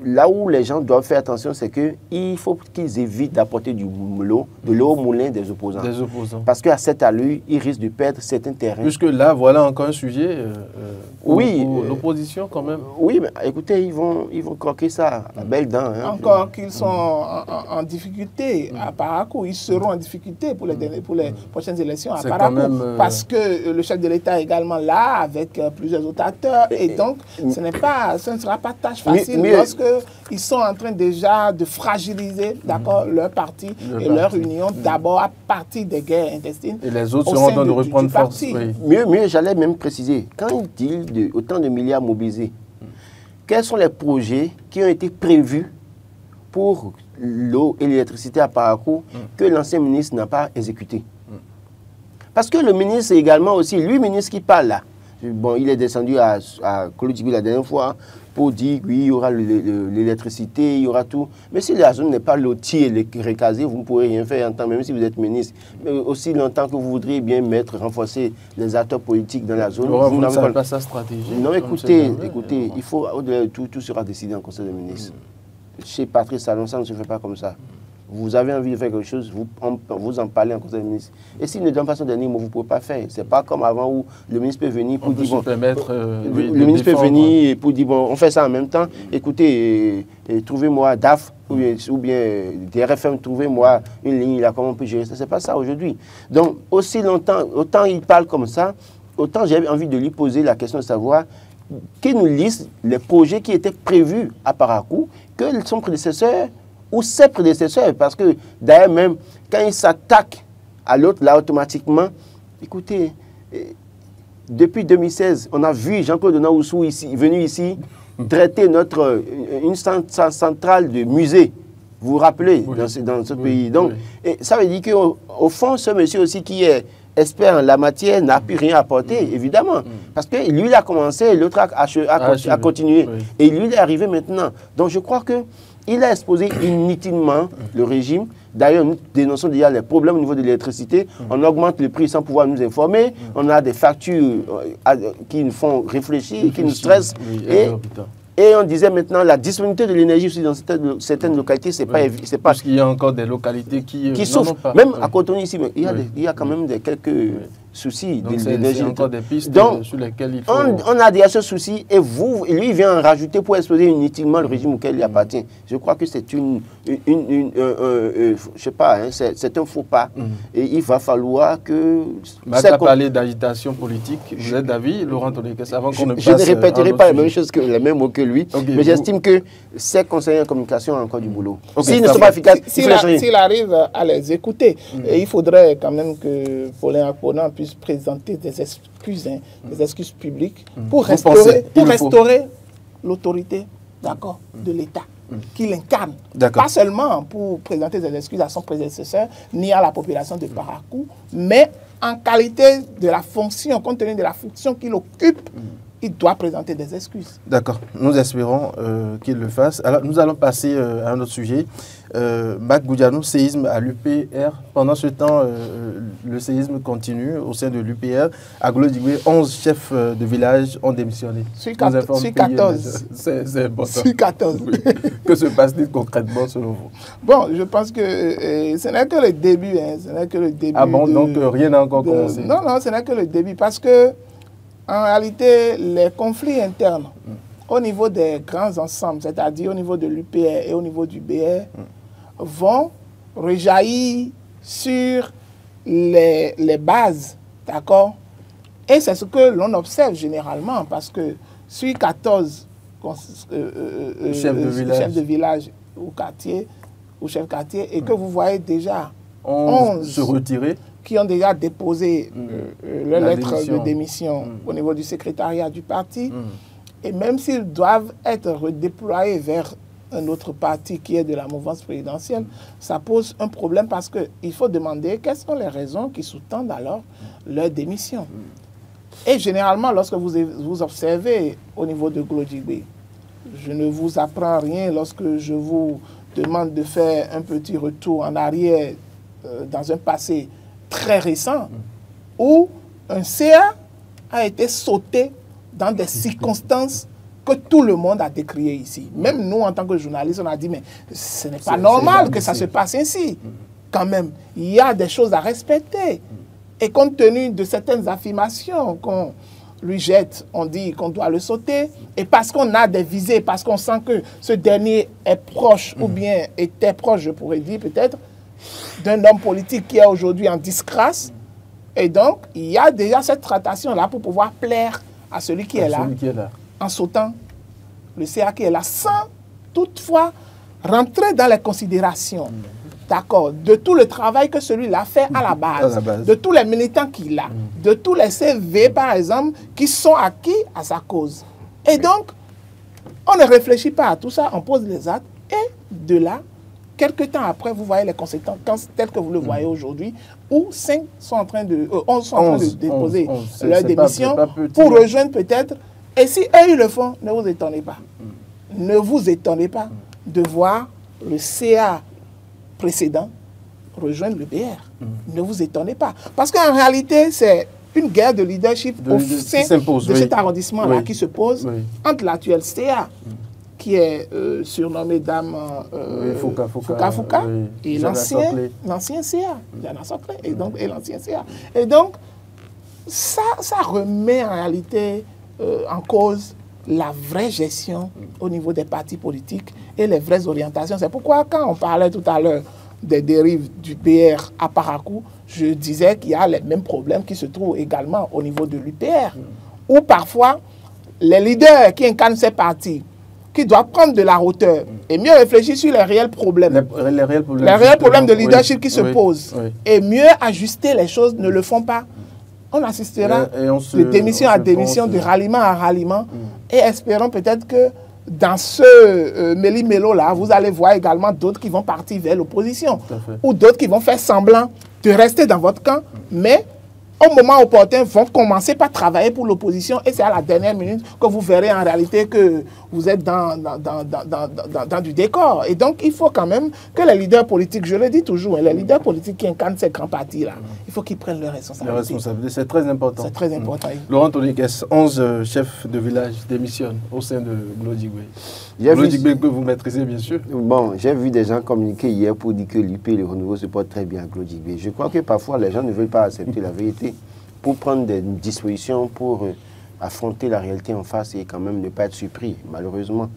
là où les gens doivent faire attention, c'est qu'il faut qu'ils évitent d'apporter de l'eau au moulin des opposants. Parce qu'à cette allure, ils risquent de perdre certains terrains. Puisque là, voilà encore un sujet pour oui, l'opposition quand même. Oui, mais écoutez, ils vont croquer ça à belles dents. Hein. Encore qu'ils sont en difficulté à Parakou, ils seront en difficulté pour les prochaines élections à Parakou. Parce que le chef de l'État est également là avec plusieurs autres acteurs. Et donc, ce ne sera pas tâche facile lorsqu'ils sont en train déjà de fragiliser leur parti et leur union, d'abord à partir des guerres intestines. Et les autres seront en train de reprendre force. Oui. Mieux, j'allais même préciser, quand il dit autant de milliards mobilisés, quels sont les projets qui ont été prévus pour l'eau et l'électricité à Parakou que l'ancien ministre n'a pas exécuté? Parce que le ministre également aussi, lui, ministre qui parle là, bon, il est descendu à Kolodjibi la dernière fois pour dire oui, il y aura l'électricité, il y aura tout. Mais si la zone n'est pas lotie et recasée, vous ne pourrez rien faire en temps, même si vous êtes ministre. Mais aussi longtemps que vous voudriez bien renforcer les acteurs politiques dans la zone. Vous ne savez pas sa stratégie. Non, écoutez, il faut, au-delà de tout sera décidé en conseil des ministres. Chez Patrice Talon, ça ne se fait pas comme ça. Vous avez envie de faire quelque chose, vous en parlez en conseil des ministres. Et s'il ne donne pas son dernier mot, vous ne pouvez pas faire. Ce n'est pas comme avant où le ministre peut venir pour dire... Bon, le ministre peut venir pour dire, bon, on fait ça en même temps. Écoutez, trouvez-moi DAF ou bien DRFM, trouvez-moi une ligne, là, comment on peut gérer ça. Ce n'est pas ça aujourd'hui. Donc, aussi longtemps, autant il parle comme ça, autant j'ai envie de lui poser la question de savoir qu'il nous liste les projets qui étaient prévus à Parakou, que son prédécesseur ou ses prédécesseurs, parce que d'ailleurs même, quand ils s'attaquent à l'autre, là, automatiquement, écoutez, depuis 2016, on a vu Jean-Claude Naoussou venu ici traiter une centrale de musée, vous vous rappelez, dans ce pays. Donc, ça veut dire qu'au fond, ce monsieur aussi qui est expert en la matière n'a plus rien apporté, évidemment. Parce que lui, il a commencé, l'autre a continué. Et lui, il est arrivé maintenant. Donc, je crois que il a exposé inutilement le régime. D'ailleurs, nous dénonçons déjà les problèmes au niveau de l'électricité. On augmente le prix sans pouvoir nous informer. On a des factures qui nous font réfléchir, qui nous stressent. Et on disait maintenant la disponibilité de l'énergie aussi dans certaines localités, c'est pas... Parce qu'il y a encore des localités qui souffrent. Même à Cotonou ici, il y a quand même quelques soucis d'énergie. C'est encore des pistes sur lesquelles il faut... On a déjà ce souci et lui, il vient en rajouter pour exploser inutilement le régime auquel il appartient. Je crois que c'est je sais pas, hein, c'est un faux pas. Et il va falloir que... Mac a parlé d'agitation politique. Vous êtes d'avis, Laurent Tonekes, avant qu'on ne passe... Je ne répéterai pas les mêmes mots que lui, mais j'estime que ces conseillers en communication ont encore du boulot. S'ils ne sont pas efficaces, s'il arrive à les écouter, il faudrait quand même que Paulin Aponan puisse présenter des excuses publiques pour restaurer l'autorité de l'État qu'il incarne. Pas seulement pour présenter des excuses à son prédécesseur ni à la population de Parakou, mais en qualité de la fonction, compte tenu de la fonction qu'il occupe, il doit présenter des excuses. D'accord, nous espérons qu'il le fasse. Alors, nous allons passer à un autre sujet. Mac Goudiano, séisme à l'UPR. Pendant ce temps, le séisme continue au sein de l'UPR. À Glodibé, 11 chefs de village ont démissionné. Sur 14. C'est important. Sur 14. Oui. Que se passe-t-il concrètement selon vous? Bon, je pense que ce n'est que le début. Hein, ce n'est que le début. Ah bon, donc rien n'a encore commencé? Non, ce n'est que le début. Parce que en réalité, les conflits internes au niveau des grands ensembles, c'est-à-dire au niveau de l'UPR et au niveau du BR, vont rejaillir sur les bases, d'accord? Et c'est ce que l'on observe généralement, parce que sur 14 chefs de village ou quartier, ou chefs quartier, et que vous voyez déjà 11 se retirer, qui ont déjà déposé leur lettre de démission au niveau du secrétariat du parti. Et même s'ils doivent être redéployés vers un autre parti qui est de la mouvance présidentielle, ça pose un problème parce qu'il faut demander quelles sont les raisons qui sous-tendent alors leur démission. Et généralement, lorsque vous observez au niveau de Glodjibé, je ne vous apprends rien lorsque je vous demande de faire un petit retour en arrière dans un passé très récent, où un CA a été sauté dans des circonstances que tout le monde a décrié ici. Même nous, en tant que journalistes, on a dit, mais ce n'est pas normal que ça se passe ainsi. Quand même, il y a des choses à respecter. Et compte tenu de certaines affirmations qu'on lui jette, on dit qu'on doit le sauter. Et parce qu'on a des visées, parce qu'on sent que ce dernier est proche, ou bien était proche, je pourrais dire peut-être, d'un homme politique qui est aujourd'hui en disgrâce. Et donc, il y a déjà cette tractation-là pour pouvoir plaire à celui qui est là, en sautant le CA qui est là, sans toutefois rentrer dans les considérations, d'accord, de tout le travail que celui-là fait à la base, de tous les militants qu'il a, de tous les CV, par exemple, qui sont acquis à sa cause. Et donc, on ne réfléchit pas à tout ça, on pose les actes, et de là, quelques temps après, vous voyez les conséquences telles que vous le voyez aujourd'hui, où 11 sont en train de déposer leur démission pour rejoindre peut-être. Et si eux, ils le font, ne vous étonnez pas. Ne vous étonnez pas de voir le CA précédent rejoindre le BR. Ne vous étonnez pas. Parce qu'en réalité, c'est une guerre de leadership au sein de cet arrondissement-là qui se pose entre l'actuel CA, qui est surnommé Dame Fouka, et l'ancien CA, Jana Soclé, et l'ancien CA. Et donc, ça remet en réalité en cause la vraie gestion au niveau des partis politiques et les vraies orientations. C'est pourquoi, quand on parlait tout à l'heure des dérives du PR à Parakou, je disais qu'il y a les mêmes problèmes qui se trouvent également au niveau de l'UPR, où parfois, les leaders qui incarnent ces partis, qui doivent prendre de la hauteur et mieux réfléchir sur les réels problèmes, les réels problèmes de leadership qui se posent, et mieux ajuster les choses, ne le font pas. On assistera de démission à démission, de ralliement à ralliement, et espérons peut-être que dans ce méli-mélo-là, vous allez voir également d'autres qui vont partir vers l'opposition, ou d'autres qui vont faire semblant de rester dans votre camp, mais au moment opportun, vont commencer par travailler pour l'opposition, et c'est à la dernière minute que vous verrez en réalité que vous êtes dans du décor. Et donc, il faut quand même que les leaders politiques, je le dis toujours, les leaders politiques qui incarnent ces grands partis-là, il faut qu'ils prennent leurs responsabilités. C'est très important. C'est très important. Laurent Tonikès, 11 chefs de village démissionnent au sein de Glodjigbe. Glodjigbe que vous maîtrisez, bien sûr. Bon, j'ai vu des gens communiquer hier pour dire que l'UP et le renouveau se portent très bien à Glodjigbe. Je crois que parfois, les gens ne veulent pas accepter la vérité pour prendre des dispositions pour affronter la réalité en face et quand même ne pas être surpris, malheureusement.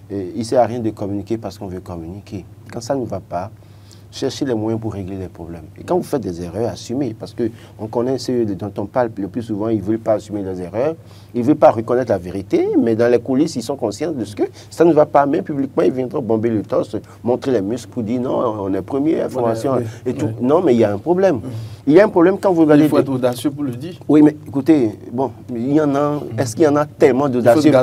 Il ne sert à rien de communiquer parce qu'on veut communiquer. Quand ça ne va pas, cherchez les moyens pour régler les problèmes. Et quand vous faites des erreurs, assumez. Parce qu'on connaît ceux dont on parle le plus souvent, ils ne veulent pas assumer leurs erreurs, ils ne veulent pas reconnaître la vérité, mais dans les coulisses, ils sont conscients de ce que ça ne va pas. Mais publiquement, ils viendront bomber le torse, montrer les muscles pour dire non, on est premier, information et tout. Non, mais il y a un problème. Il y a un problème quand vous regardez... Il faut être audacieux pour le dire. Oui, mais écoutez, bon, il y en a... Est-ce qu'il y en a tellement d'audacieux?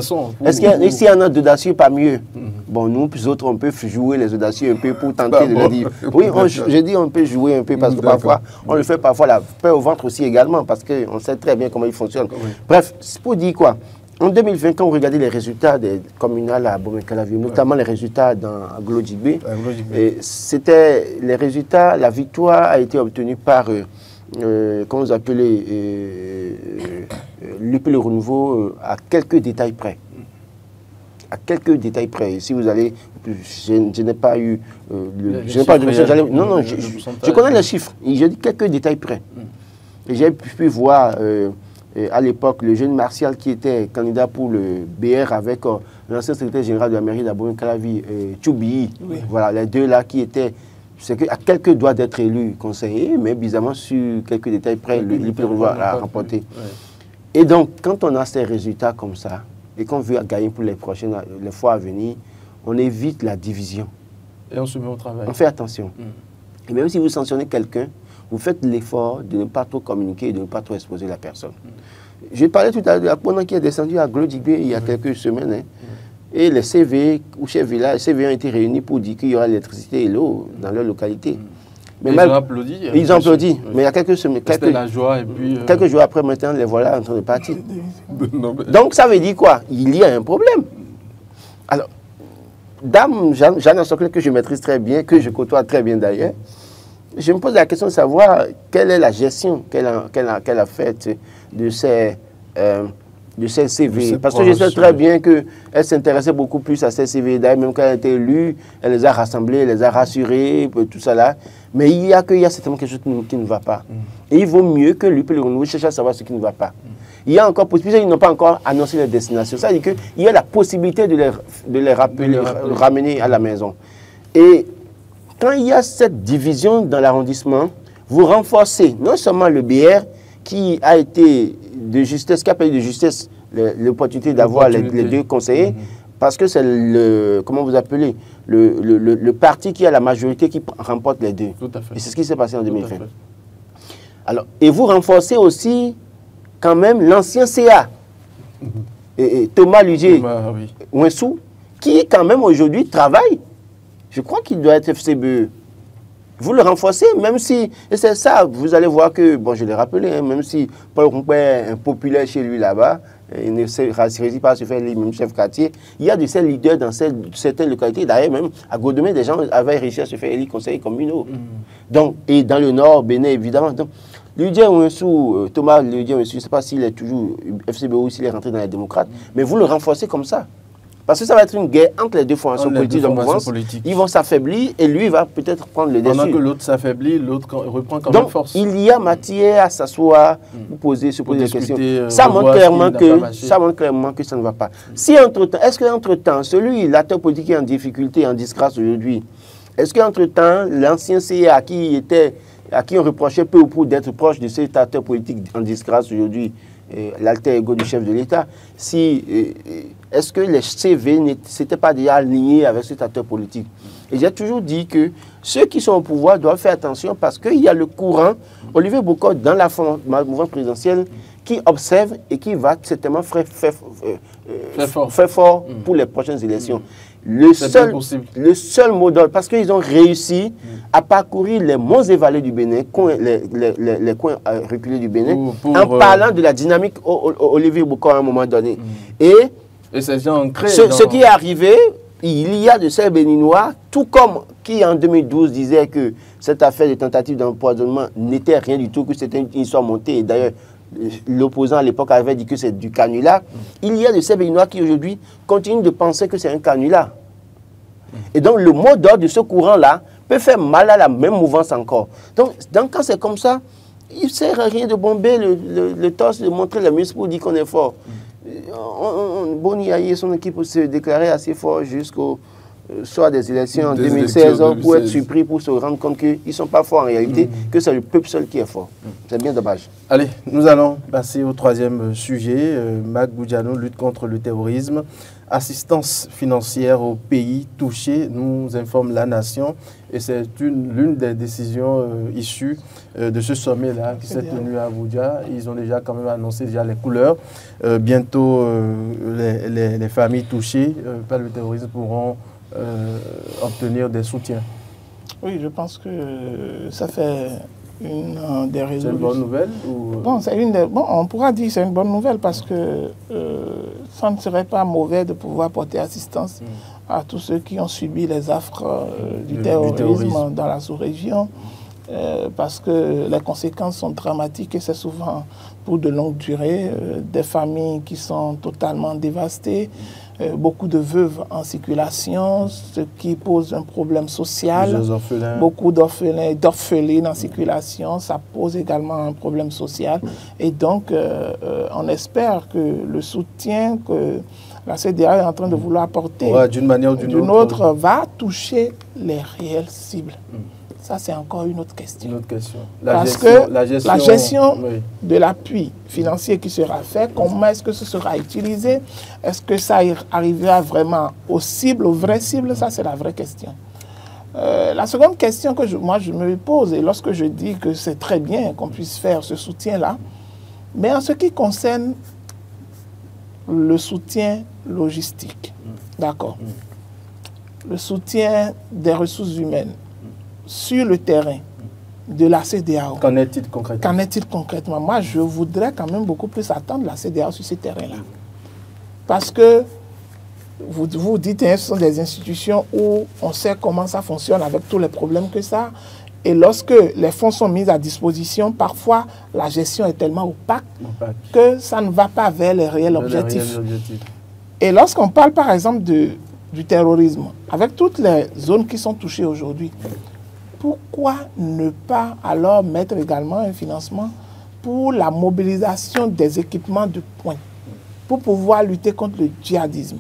Est-ce qu'il y en a d'audacieux, pas mieux? Bon, nous, plus autres, on peut jouer les audacieux un peu pour tenter de le dire. Oui, je dis on peut jouer un peu parce que parfois, on le fait parfois la peur au ventre aussi également parce qu'on sait très bien comment il fonctionne. Bref, c'est pour dire quoi? En 2020, quand on regardait les résultats des communales à Bomé-Calavier, notamment les résultats dans Glodjigbe, c'était les résultats, la victoire a été obtenue par, comment vous appelez, l'UP le renouveau à quelques détails près. À quelques détails près. Si vous allez, je n'ai pas eu, je n'ai pas de non, je connais les chiffres. Je dis quelques détails près. Et j'ai pu voir à l'époque le jeune Martial qui était candidat pour le BR avec l'ancien secrétaire général de la mairie d'Abomey-Calavier, Tchoubi. Voilà, les deux là qui étaient, c'est qu'à quelques doigts d'être élus conseillers, mais bizarrement sur quelques détails près, l'UP a remporté. Et donc, quand on a ces résultats comme ça, et qu'on veut gagner pour les fois à venir, on évite la division. Et on se met au travail. On fait attention. Et même si vous sanctionnez quelqu'un, vous faites l'effort de ne pas trop communiquer et de ne pas trop exposer la personne. Je parlais tout à l'heure de la qui est descendu à Glodjigbe il y a quelques semaines. Hein, et les CV ou chefs villages, les CV ont été réunis pour dire qu'il y aura l'électricité et l'eau dans leur localité. Mais ils ont applaudi. Ils ont applaudi. Mais il y a quelques semaines, quelques jours après, maintenant, les voilà en train de partir. Donc, ça veut dire quoi? Il y a un problème. Alors, Dame Jana Soclé, que je maîtrise très bien, que je côtoie très bien d'ailleurs, je me pose la question de savoir quelle est la gestion qu'elle a faite de ces de CLCV. Parce que je sais très bien qu'elle s'intéressait beaucoup plus à CLCV. D'ailleurs, même quand elle a été élue, elle les a rassemblés, elle les a rassurés, tout ça là. Mais il y a certainement quelque chose qui ne va pas. Et il vaut mieux que lui, le renouveau, cherche à savoir ce qui ne va pas. Il y a encore possibilité, ils n'ont pas encore annoncé leur destination. Ça veut dire qu'il y a la possibilité de les rappeler, ramener à la maison. Et quand il y a cette division dans l'arrondissement, vous renforcez non seulement le BR qui a été de justesse, qui a payé de justesse l'opportunité d'avoir les deux conseillers, parce que c'est le, comment vous appelez, le parti qui a la majorité qui remporte les deux. Tout à fait. Et c'est ce qui s'est passé en 2020. Alors, et vous renforcez aussi quand même l'ancien CA, Thomas Lugier Ouensou, qui quand même aujourd'hui travaille. Je crois qu'il doit être FCBE. Vous le renforcez, même si, et c'est ça, vous allez voir que, bon, je l'ai rappelé, hein, même si Paul Rompé est impopulaire chez lui là-bas, il ne réussit pas à se faire les mêmes chefs quartier, il y a de ces leaders dans certaines localités, d'ailleurs même à Godomé, des gens avaient réussi à se faire élire conseillers communaux. Donc, et dans le nord, Bénin évidemment. Donc, Lugier Ouensou, Thomas Lugier Ouensou, je ne sais pas s'il est toujours FCBE ou s'il est rentré dans les démocrates, mais vous le renforcez comme ça. Parce que ça va être une guerre entre les deux formations politiques de mouvance. Ils vont s'affaiblir et lui va peut-être prendre le dessus. Pendant que l'autre s'affaiblit, l'autre reprend quand même force. Il y a matière à s'asseoir, se poser des questions. Ça montre clairement que ça ne va pas. Si entre-temps, est-ce qu'entre-temps, l'acteur politique qui est en difficulté, en disgrâce aujourd'hui, est-ce qu'entre-temps, l'ancien CA à qui on reprochait peu ou prou d'être proche de cet acteur politique en disgrâce aujourd'hui, l'alter ego du chef de l'État, est-ce que les CV n'étaient pas déjà alignés avec cet acteur politique? Et j'ai toujours dit que ceux qui sont au pouvoir doivent faire attention parce qu'il y a le courant, Olivier Bokor, dans la mouvance présidentielle, qui observe et qui va certainement faire fort pour les prochaines élections. Le seul mot d'ordre, parce qu'ils ont réussi à parcourir les monts et vallées du Bénin, les coins reculés du Bénin, en parlant de la dynamique Olivier Bokor à un moment donné. Et ce qui est arrivé, il y a de ces Béninois, tout comme qui en 2012 disait que cette affaire de tentative d'empoisonnement n'était rien du tout, que c'était une histoire montée. Et d'ailleurs, l'opposant à l'époque avait dit que c'est du canular. Il y a de ces Béninois qui aujourd'hui continuent de penser que c'est un canular. Et donc le mot d'ordre de ce courant-là peut faire mal à la même mouvance encore. Donc quand c'est comme ça, il ne sert à rien de bomber le torse, de montrer les muscles pour dire qu'on est fort. Boni Aye et son équipe pour se déclarer assez fort jusqu'au soir des élections en 2016 pour être surpris, pour se rendre compte qu'ils ne sont pas forts en réalité, que c'est le peuple seul qui est fort. C'est bien dommage. Allez, nous allons passer au troisième sujet. Mac Boudjano, lutte contre le terrorisme. Assistance financière aux pays touchés, nous informe la Nation. Et c'est l'une des décisions issues de ce sommet-là qui s'est tenu à Abuja. Ils ont déjà quand même annoncé les couleurs. Bientôt, les familles touchées par le terrorisme pourront obtenir des soutiens. Oui, je pense que ça fait une des résolutions. C'est une bonne nouvelle bon, on pourra dire que c'est une bonne nouvelle parce que ça ne serait pas mauvais de pouvoir porter assistance à tous ceux qui ont subi les affres du terrorisme dans la sous-région. Parce que les conséquences sont dramatiques et c'est souvent pour de longues durées, des familles qui sont totalement dévastées, beaucoup de veuves en circulation, ce qui pose un problème social, beaucoup d'orphelins et d'orphelines en circulation, ça pose également un problème social. Et donc, on espère que le soutien que la CEDEAO est en train de vouloir apporter d'une manière ou d'une autre va toucher les réelles cibles. Ça, c'est encore une autre question. La gestion de l'appui financier qui sera fait, comment est-ce que ce sera utilisé? Est-ce que ça arrivera vraiment aux cibles, aux vraies cibles? Ça, c'est la vraie question. La seconde question que je me pose, et lorsque je dis que c'est très bien qu'on puisse faire ce soutien-là, mais en ce qui concerne le soutien logistique, d'accord, le soutien des ressources humaines, sur le terrain de la CEDEAO. Qu'en est-il concrètement? Qu'en est-il concrètement? Moi, je voudrais quand même beaucoup plus attendre la CEDEAO sur ce terrain-là. Parce que vous dites que ce sont des institutions où on sait comment ça fonctionne avec tous les problèmes que ça. Et lorsque les fonds sont mis à disposition, parfois la gestion est tellement opaque que ça ne va pas vers les réels objectifs. Et lorsqu'on parle par exemple du terrorisme, avec toutes les zones qui sont touchées aujourd'hui, pourquoi ne pas alors mettre également un financement pour la mobilisation des équipements de pointe, pour pouvoir lutter contre le djihadisme,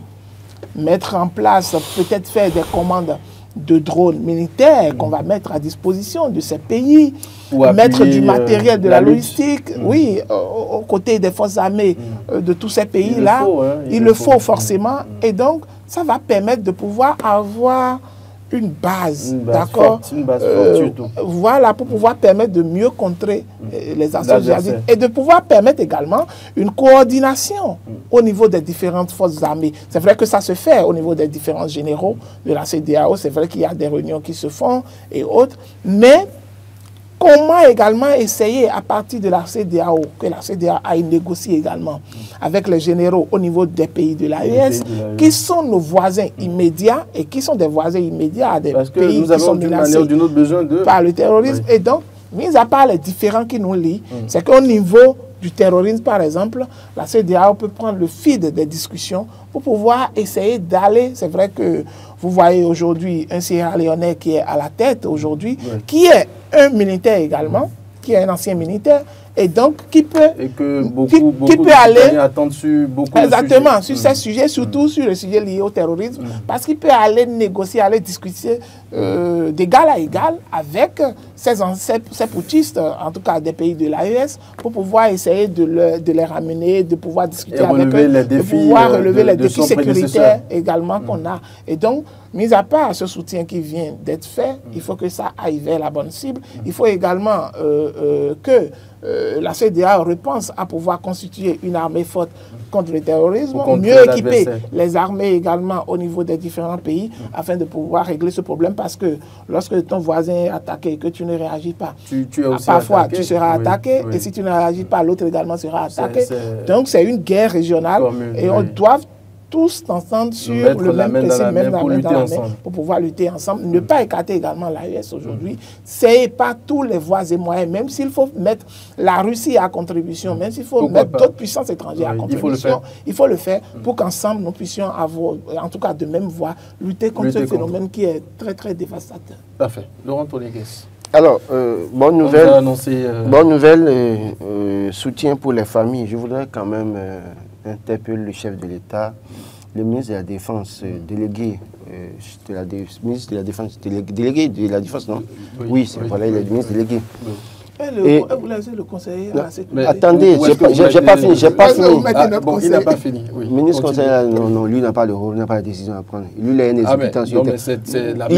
mettre en place, peut-être faire des commandes de drones militaires qu'on va mettre à disposition de ces pays, mettre du matériel, de la logistique, oui, aux côtés des forces armées de tous ces pays-là. Il le faut forcément. Et donc, ça va permettre de pouvoir avoir une base, d'accord, voilà, pour pouvoir permettre de mieux contrer les actions djihadistes et de pouvoir permettre également une coordination au niveau des différentes forces armées. C'est vrai que ça se fait au niveau des différents généraux de la CEDEAO, c'est vrai qu'il y a des réunions qui se font et autres, mais comment également essayer à partir de la CEDEAO, que la CEDEAO aille négocier également avec les généraux au niveau des pays de l'AES, qui sont nos voisins immédiats et qui sont des voisins immédiats des pays qui sont menacés par le terrorisme. Et donc, mis à part les différents qui nous lient, c'est qu'au niveau du terrorisme, par exemple, la CEDEAO peut prendre le fil des discussions pour pouvoir essayer d'aller. C'est vrai que vous voyez aujourd'hui un Sierra Léonais qui est à la tête aujourd'hui, qui est un militaire également, qui est un ancien militaire, et donc qui peut, qui peut aller attendre sur beaucoup exactement sur ces sujets, surtout sur les sujets liés au terrorisme, parce qu'il peut aller négocier, aller discuter d'égal à égal avec ces putschistes, en tout cas des pays de l'AES, pour pouvoir essayer de les ramener, de pouvoir discuter avec eux, de pouvoir relever les défis sécuritaires également qu'on a. Et donc, mis à part ce soutien qui vient d'être fait, il faut que ça aille vers la bonne cible. Il faut également que la CEDEAO repense à pouvoir constituer une armée forte contre le terrorisme, mieux équiper les armées également au niveau des différents pays afin de pouvoir régler ce problème, parce que lorsque ton voisin est attaqué et que tu ne réagis pas, parfois tu seras attaqué, et si tu ne réagis pas, l'autre également sera attaqué. Donc c'est une guerre régionale et on doit tous ensemble sur le même principe, même dans la main, pour pouvoir lutter ensemble. Ne pas écarter également l'AES aujourd'hui. C'est pas tous les voies et moyens, même s'il faut mettre la Russie à contribution, même s'il faut mettre d'autres puissances étrangères à contribution, il faut le faire pour qu'ensemble nous puissions avoir, en tout cas de même voie, lutter contre ce phénomène qui est très très dévastateur. Parfait. Laurent Tonigues. Alors, bonne nouvelle, soutien pour les familles. Je voudrais quand même interpeller le chef de l'État, le ministre de la Défense, délégué, ministre de la Défense, délégué de la Défense, non? Oui, c'est voilà, il est le ministre délégué. Et vous laissez le conseiller à la sécurité. Attendez, j'ai pas fini, j'ai pas fini. Bon, il n'a pas fini. Oui. Le ministre conseiller, non, lui n'a pas le rôle, n'a pas la décision à prendre. Lui, il est un exécutant sur le terrain.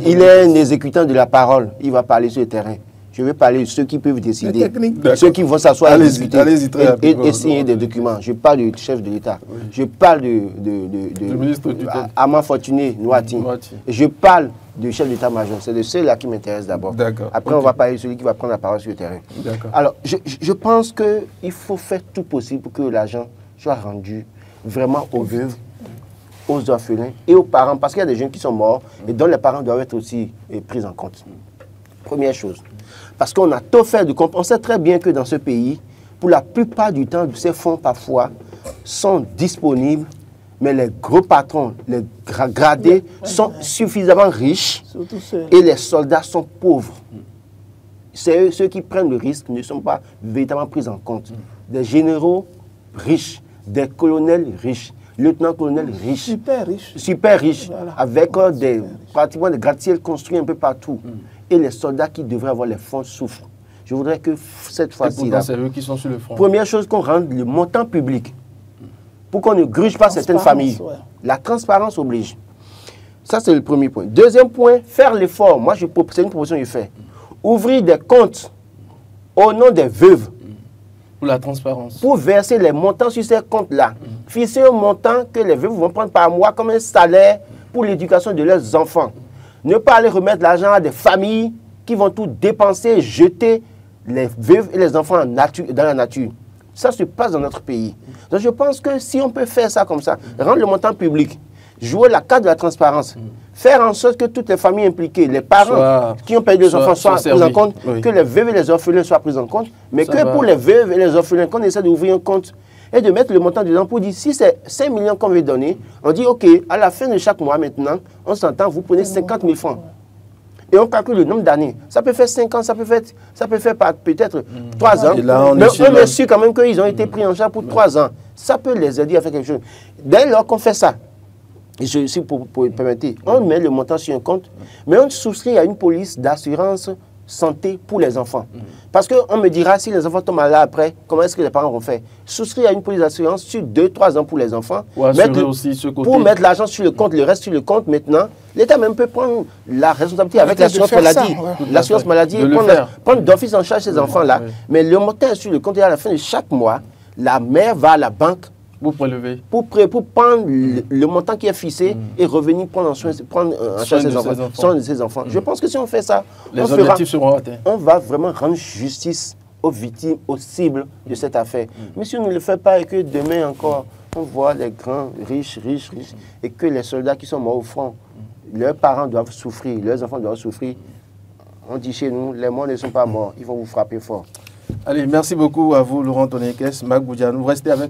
Il est un exécutant de la parole. Il va parler sur le terrain. Je vais parler de ceux qui peuvent décider, ceux qui vont s'asseoir à discuter et signer des documents. Je parle du chef de l'État. Oui. Je parle de Ama Fortuné Noati. Je parle du chef d'État-major. C'est de ceux-là qui m'intéressent d'abord. Après, on va parler de celui qui va prendre la parole sur le terrain. Alors, je pense qu'il faut faire tout possible pour que l'argent soit rendu vraiment aux veuves, aux orphelins et aux parents, parce qu'il y a des jeunes qui sont morts et dont les parents doivent être aussi pris en compte. Première chose. Parce qu'on a tout fait de comprendre. On sait très bien que dans ce pays, pour la plupart du temps, ces fonds parfois sont disponibles, mais les gros patrons, les gradés, sont suffisamment riches et les soldats sont pauvres. C'est ceux qui prennent le risque ne sont pas véritablement pris en compte. Des généraux riches, des colonels riches, lieutenants-colonels riches, super riches, voilà, avec pratiquement des gratte-ciels construits un peu partout. Et les soldats qui devraient avoir les fonds souffrent. Je voudrais que cette fois-ci, c'est eux qui sont sur le front. Première chose, qu'on rende le montant public pour qu'on ne gruge pas certaines familles. Ouais. La transparence oblige. Ça, c'est le premier point. Deuxième point, faire l'effort. Moi, c'est une proposition que je fais. Ouvrir des comptes au nom des veuves. Pour la transparence. Pour verser les montants sur ces comptes-là. Fixer un montant que les veuves vont prendre par mois comme un salaire pour l'éducation de leurs enfants. Ne pas aller remettre l'argent à des familles qui vont tout dépenser, jeter les veuves et les enfants dans la nature. Ça se passe dans notre pays. Donc je pense que si on peut faire ça comme ça, rendre le montant public, jouer la carte de la transparence, faire en sorte que toutes les familles impliquées, les parents qui ont perdu des enfants soient pris en compte, que les veuves et les orphelins soient pris en compte, mais que pour les veuves et les orphelins, qu'on essaie d'ouvrir un compte et de mettre le montant dedans pour dire, si c'est 5 millions qu'on veut donner, on dit, OK, à la fin de chaque mois maintenant, on s'entend, vous prenez 50 000 francs. Et on calcule le nombre d'années. Ça peut faire 5 ans, ça peut faire peut-être 3 ans. Là, mais on est sûr quand même qu'ils ont été pris en charge pour 3 ans. Ça peut les aider à faire quelque chose. Dès lors qu'on fait ça, et si pour permettre, on met le montant sur un compte, mais on souscrit à une police d'assurance santé pour les enfants. Parce qu'on me dira, si les enfants tombent malades après, comment est-ce que les parents vont faire? Souscrire à une police d'assurance sur 2-3 ans pour les enfants, pour mettre l'argent sur le compte, le reste sur le compte maintenant. L'État même peut prendre la responsabilité avec l'assurance maladie. L'assurance maladie, prendre d'office en charge ces enfants-là. Mais le montant est sur le compte et à la fin de chaque mois, la mère va à la banque pour prélever. Pour prendre le montant qui est fixé et revenir prendre en charge ses enfants. Je pense que si on fait ça, les objectifs seront atteints. On va vraiment rendre justice aux victimes, aux cibles de cette affaire. Mais si on ne le fait pas et que demain encore, on voit les grands riches, et que les soldats qui sont morts au front, leurs parents doivent souffrir, leurs enfants doivent souffrir, on dit chez nous, les morts ne sont pas morts, ils vont vous frapper fort. Allez, merci beaucoup à vous, Laurent Tonekes, Mac Boudianou. Restez avec